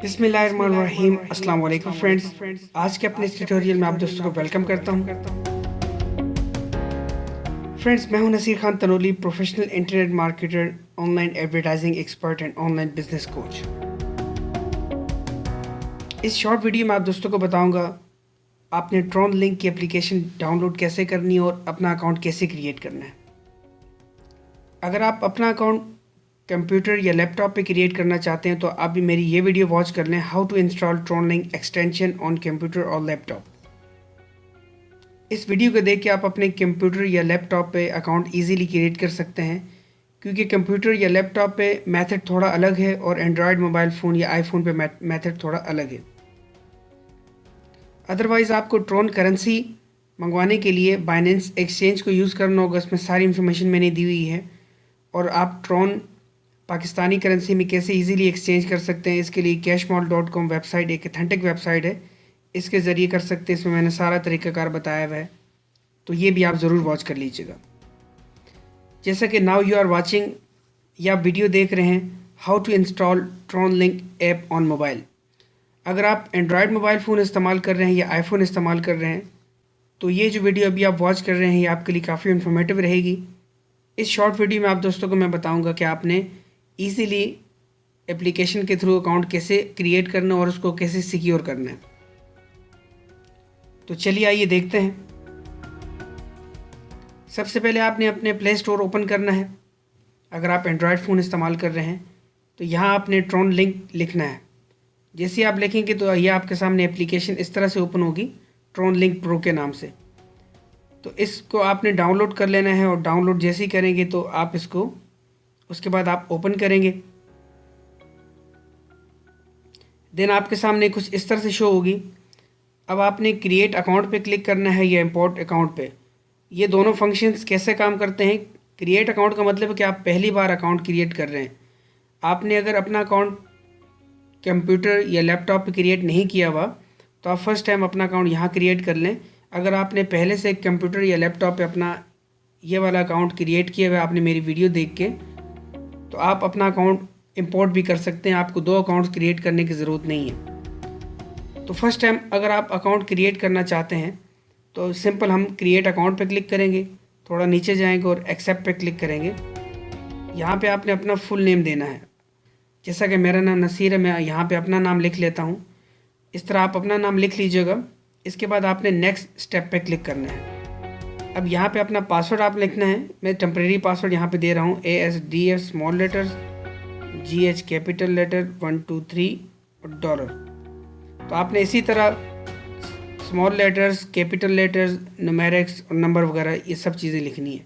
बिस्मिल्लाहिर्रहमानिर्रहीम। अस्सलाम वालेकुम फ्रेंड्स। आज के अपने इस ट्यूटोरियल में आप दोस्तों को वेलकम करता हूं। फ्रेंड्स, मैं हूं Naseer Khan Tanoli, professional internet marketer, online advertising expert and online business coach. इस शॉर्ट वीडियो में आप दोस्तों को बताऊंगा आपने ट्रॉन लिंक की एप्लीकेशन डाउनलोड कैसे करनी है और अपना अकाउंट कैसे क्रिएट करना है। अगर आप अपना अकाउंट कंप्यूटर या लैपटॉप पे क्रिएट करना चाहते हैं तो आप भी मेरी ये वीडियो वॉच कर लें, how to install Tron link extension on computer और लैपटॉप। इस वीडियो को देख के आप अपने कंप्यूटर या लैपटॉप पे अकाउंट इजीली क्रिएट कर सकते हैं, क्योंकि कंप्यूटर या लैपटॉप पे मेथड थोड़ा अलग है और एंड्रॉयड मोबाइल फ़ोन या आईफोन पे मेथड थोड़ा अलग है। अदरवाइज़ आपको ट्रॉन करेंसी मंगवाने के लिए बाइनेंस एक्सचेंज को यूज़ करना होगा। उसमें सारी इन्फॉर्मेशन मैंने दी हुई है और आप ट्रॉन पाकिस्तानी करेंसी में कैसे इजीली एक्सचेंज कर सकते हैं, इसके लिए cashmall.com वेबसाइट एक ऑथेंटिक वेबसाइट है, इसके ज़रिए कर सकते हैं। इसमें मैंने सारा तरीक़ाकार बताया हुआ है, तो ये भी आप ज़रूर वॉच कर लीजिएगा। जैसा कि नाउ यू आर वाचिंग या वीडियो देख रहे हैं how to install Tron link app on mobile. अगर आप एंड्रॉयड मोबाइल फ़ोन इस्तेमाल कर रहे हैं या आईफोन इस्तेमाल कर रहे हैं तो ये जो वीडियो अभी आप वॉच कर रहे हैं ये आपके लिए काफ़ी इन्फॉर्मेटिव रहेगी। इस शॉर्ट वीडियो में आप दोस्तों को मैं बताऊँगा कि आपने ईज़िली एप्लीकेशन के थ्रू अकाउंट कैसे क्रिएट करना और उसको कैसे सिक्योर करना है। तो चलिए आइए देखते हैं। सबसे पहले आपने अपने प्ले स्टोर ओपन करना है। अगर आप एंड्रॉयड फ़ोन इस्तेमाल कर रहे हैं तो यहाँ आपने ट्रॉन लिंक लिखना है। जैसे ही आप लिखेंगे तो ये आपके सामने एप्लीकेशन इस तरह से ओपन होगी, ट्रॉन लिंक प्रो के नाम से। तो इसको आपने डाउनलोड कर लेना है और डाउनलोड जैसे ही करेंगे तो आप इसको उसके बाद आप ओपन करेंगे। देन आपके सामने कुछ इस तरह से शो होगी। अब आपने क्रिएट अकाउंट पे क्लिक करना है या इंपोर्ट अकाउंट पे। ये दोनों फंक्शंस कैसे काम करते हैं? क्रिएट अकाउंट का मतलब है कि आप पहली बार अकाउंट क्रिएट कर रहे हैं। आपने अगर अपना अकाउंट कंप्यूटर या लैपटॉप पे क्रिएट नहीं किया हुआ तो आप फर्स्ट टाइम अपना अकाउंट यहाँ क्रिएट कर लें। अगर आपने पहले से कंप्यूटर या लैपटॉप पे अपना ये वाला अकाउंट क्रिएट किया हुआ है, आपने मेरी वीडियो देख के, तो आप अपना अकाउंट इंपोर्ट भी कर सकते हैं। आपको दो अकाउंट्स क्रिएट करने की ज़रूरत नहीं है। तो फर्स्ट टाइम अगर आप अकाउंट क्रिएट करना चाहते हैं तो सिंपल हम क्रिएट अकाउंट पे क्लिक करेंगे, थोड़ा नीचे जाएंगे और एक्सेप्ट पे क्लिक करेंगे। यहाँ पे आपने अपना फुल नेम देना है। जैसा कि मेरा नाम नसीर है, मैं यहाँ पे अपना नाम लिख लेता हूँ। इस तरह आप अपना नाम लिख लीजिएगा। इसके बाद आपने नेक्स्ट स्टेप पे क्लिक करना है। अब यहाँ पे अपना पासवर्ड आप लिखना है। मैं टेम्प्रेरी पासवर्ड यहाँ पे दे रहा हूँ, ASDF small letters, GH capital letter 1 2 3 और डॉलर। तो आपने इसी तरह small letters, capital letters, numerics और नंबर वगैरह ये सब चीज़ें लिखनी है।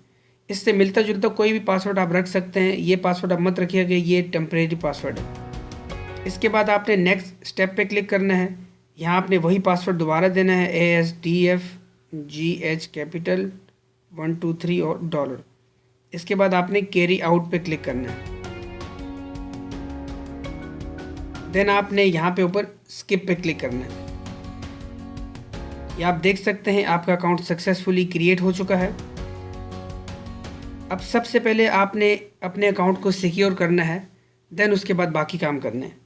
इससे मिलता जुलता कोई भी पासवर्ड आप रख सकते हैं। ये पासवर्ड आप मत रखिएगा, ये टेम्प्रेरी पासवर्ड है। इसके बाद आपने नेक्स्ट स्टेप पे क्लिक करना है। यहाँ आपने वही पासवर्ड दोबारा देना है, ASDF GH कैपिटल 1 2 3 और डॉलर। इसके बाद आपने कैरी आउट पे क्लिक करना है। देन आपने यहाँ पे ऊपर स्किप पे क्लिक करना है। ये आप देख सकते हैं आपका अकाउंट सक्सेसफुली क्रिएट हो चुका है। अब सबसे पहले आपने अपने अकाउंट को सिक्योर करना है, देन उसके बाद बाकी काम करने हैं।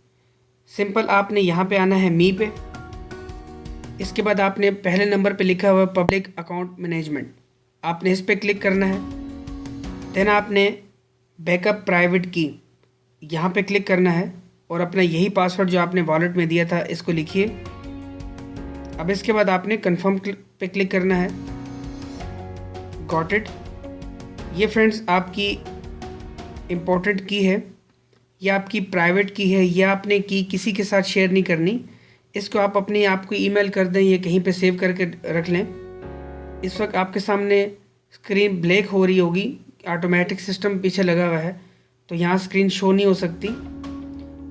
सिंपल आपने यहाँ पे आना है मी पे। इसके बाद आपने पहले नंबर पे लिखा हुआ पब्लिक अकाउंट मैनेजमेंट, आपने इस पर क्लिक करना है। देन आपने बैकअप प्राइवेट की यहाँ पे क्लिक करना है और अपना यही पासवर्ड जो आपने वॉलेट में दिया था इसको लिखिए। अब इसके बाद आपने कंफर्म पे क्लिक करना है। Got it. ये फ्रेंड्स आपकी इम्पोर्टेंट की है, ये आपकी प्राइवेट की है, ये आपने की किसी के साथ शेयर नहीं करनी। इसको आप अपने आप को ईमेल कर दें या कहीं पे सेव करके रख लें। इस वक्त आपके सामने स्क्रीन ब्लैक हो रही होगी, ऑटोमेटिक सिस्टम पीछे लगा हुआ है तो यहाँ स्क्रीन शो नहीं हो सकती,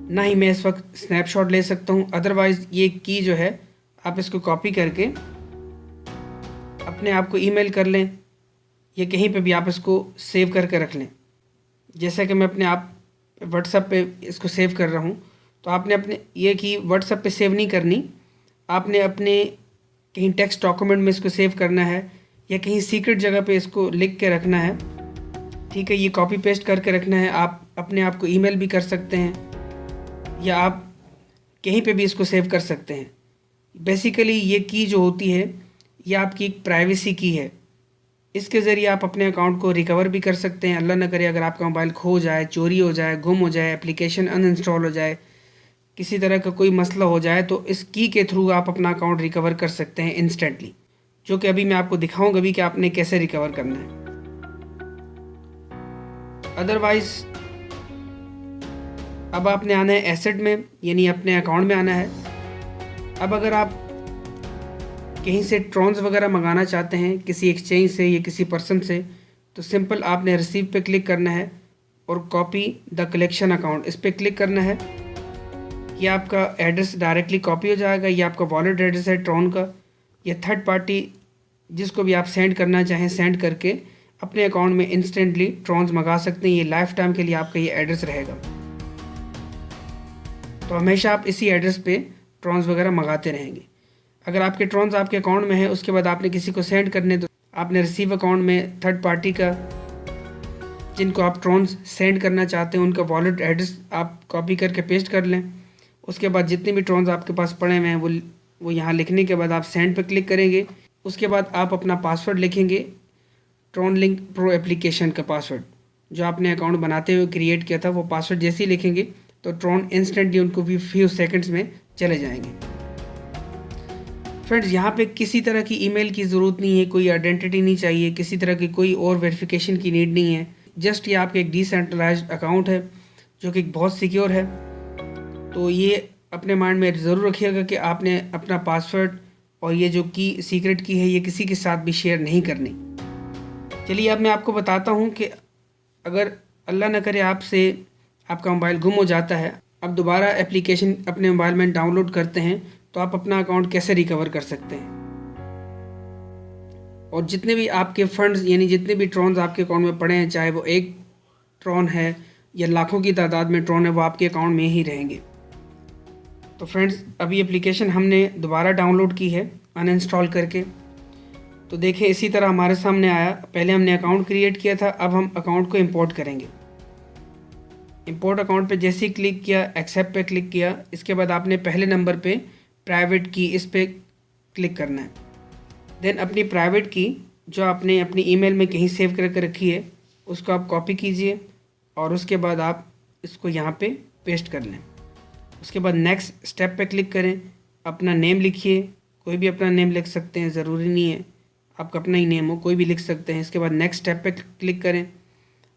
ना ही मैं इस वक्त स्नैपशॉट ले सकता हूँ। अदरवाइज़ ये की जो है आप इसको कॉपी करके अपने आप को ईमेल कर लें या कहीं पे भी आप इसको सेव करके रख लें। जैसा कि मैं अपने आप व्हाट्सएप पे इसको सेव कर रहा हूँ, तो आपने अपने ये की व्हाट्सएप पे सेव नहीं करनी, आपने अपने कहीं टेक्स्ट डॉक्यूमेंट में इसको सेव करना है या कहीं सीक्रेट जगह पे इसको लिख के रखना है। ठीक है, ये कॉपी पेस्ट करके रखना है। आप अपने आप को ईमेल भी कर सकते हैं या आप कहीं पे भी इसको सेव कर सकते हैं। बेसिकली ये की जो होती है ये आपकी एक प्राइवेसी की है। इसके ज़रिए आप अपने अकाउंट को रिकवर भी कर सकते हैं। अल्लाह ना करे अगर आपका मोबाइल खो जाए, चोरी हो जाए, गुम हो जाए, एप्लीकेशन अनइंस्टॉल हो जाए, किसी तरह का कोई मसला हो जाए, तो इस की के थ्रू आप अपना अकाउंट रिकवर कर सकते हैं इंस्टेंटली, जो कि अभी मैं आपको दिखाऊंगा भी कि आपने कैसे रिकवर करना है। अदरवाइज़ अब आपने आना है एसेट में, यानी अपने अकाउंट में आना है। अब अगर आप कहीं से ट्रॉन्स वगैरह मंगाना चाहते हैं किसी एक्सचेंज से या किसी पर्सन से, तो सिंपल आपने रिसीव पे क्लिक करना है और कॉपी द कलेक्शन अकाउंट इस पर क्लिक करना है। ये आपका एड्रेस डायरेक्टली कॉपी हो जाएगा। ये आपका वॉलेट एड्रेस है ट्रॉन का। ये थर्ड पार्टी जिसको भी आप सेंड करना चाहें सेंड करके अपने अकाउंट में इंस्टेंटली ट्रॉन्स मंगा सकते हैं। ये लाइफ टाइम के लिए आपका ये एड्रेस रहेगा, तो हमेशा आप इसी एड्रेस पे ट्रॉन्स वगैरह मंगाते रहेंगे। अगर आपके ट्रॉन्स आपके अकाउंट में है, उसके बाद आपने किसी को सेंड करने, तो आपने रिसीव अकाउंट में थर्ड पार्टी का जिनको आप ट्रॉन्स सेंड करना चाहते हैं उनका वॉलेट एड्रेस आप कॉपी करके पेस्ट कर लें। उसके बाद जितने भी ट्रॉन्स आपके पास पड़े हुए हैं वो यहाँ लिखने के बाद आप सेंड पे क्लिक करेंगे। उसके बाद आप अपना पासवर्ड लिखेंगे, ट्रॉन लिंक प्रो एप्लीकेशन का पासवर्ड जो आपने अकाउंट बनाते हुए क्रिएट किया था, वो पासवर्ड जैसे ही लिखेंगे तो ट्रॉन इंस्टेंटली उनको भी फ्यू सेकंड्स में चले जाएंगे। फ्रेंड्स, यहाँ पे किसी तरह की ईमेल की ज़रूरत नहीं है, कोई आइडेंटिटी नहीं चाहिए, किसी तरह की कोई और वेरिफिकेशन की नीड नहीं है। जस्ट ये आपका एक डिसेंट्रलाइज्ड अकाउंट है जो कि बहुत सिक्योर है। तो ये अपने माइंड में ज़रूर रखिएगा कि आपने अपना पासवर्ड और ये जो की सीक्रेट की है ये किसी के साथ भी शेयर नहीं करनी। चलिए अब मैं आपको बताता हूँ कि अगर अल्लाह न करे आपसे आपका मोबाइल गुम हो जाता है, आप दोबारा एप्लीकेशन अपने मोबाइल में डाउनलोड करते हैं, तो आप अपना अकाउंट कैसे रिकवर कर सकते हैं। और जितने भी आपके फंड्स यानी जितने भी ट्रॉन्स आपके अकाउंट में पड़े हैं, चाहे वो एक ट्रॉन है या लाखों की तादाद में ट्रॉन है, वो आपके अकाउंट में ही रहेंगे। तो फ्रेंड्स, अभी एप्लीकेशन हमने दोबारा डाउनलोड की है अनइंस्टॉल करके। तो देखें इसी तरह हमारे सामने आया। पहले हमने अकाउंट क्रिएट किया था, अब हम अकाउंट को इंपोर्ट करेंगे। इंपोर्ट अकाउंट पे जैसे ही क्लिक किया, एक्सेप्ट पे क्लिक किया, इसके बाद आपने पहले नंबर पे प्राइवेट की इस पर क्लिक करना है। देन अपनी प्राइवेट की जो आपने अपनी ईमेल में कहीं सेव करके रखी है उसको आप कॉपी कीजिए और उसके बाद आप इसको यहाँ पे पेस्ट कर लें। उसके बाद नेक्स्ट स्टेप पे क्लिक करें, अपना नेम लिखिए, कोई भी अपना नेम लिख सकते हैं, ज़रूरी नहीं है आपका अपना ही नेम हो, कोई भी लिख सकते हैं। इसके बाद नेक्स्ट स्टेप पे क्लिक करें,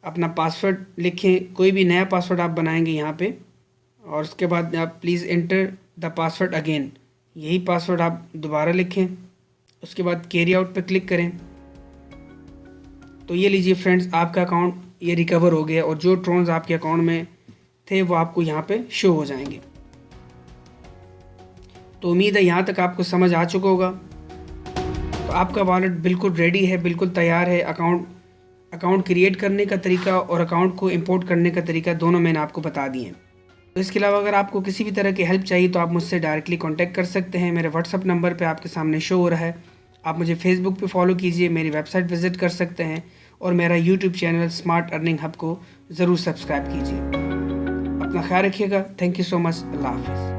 अपना पासवर्ड लिखें, कोई भी नया पासवर्ड आप बनाएंगे यहाँ पे, और उसके बाद आप please enter the password again, यही पासवर्ड आप दोबारा लिखें। उसके बाद कैरी आउट पे क्लिक करें। तो ये लीजिए फ्रेंड्स, आपका अकाउंट ये रिकवर हो गया और जो ट्रॉन्स आपके अकाउंट में थे वो आपको यहाँ पे शो हो जाएंगे। तो उम्मीद है यहाँ तक आपको समझ आ चुका होगा। तो आपका वॉलेट बिल्कुल रेडी है, बिल्कुल तैयार है। अकाउंट क्रिएट करने का तरीका और अकाउंट को इंपोर्ट करने का तरीका दोनों मैंने आपको बता दिए हैं। तो इसके अलावा अगर आपको किसी भी तरह की हेल्प चाहिए तो आप मुझसे डायरेक्टली कांटेक्ट कर सकते हैं। मेरे व्हाट्सअप नंबर पे आपके सामने शो हो रहा है। आप मुझे फेसबुक पे फॉलो कीजिए, मेरी वेबसाइट विज़िट कर सकते हैं और मेरा YouTube channel smart earning hub को ज़रूर सब्सक्राइब कीजिए। अपना ख्याल रखिएगा। Thank you so much. अल्लाह हाफ़िज़।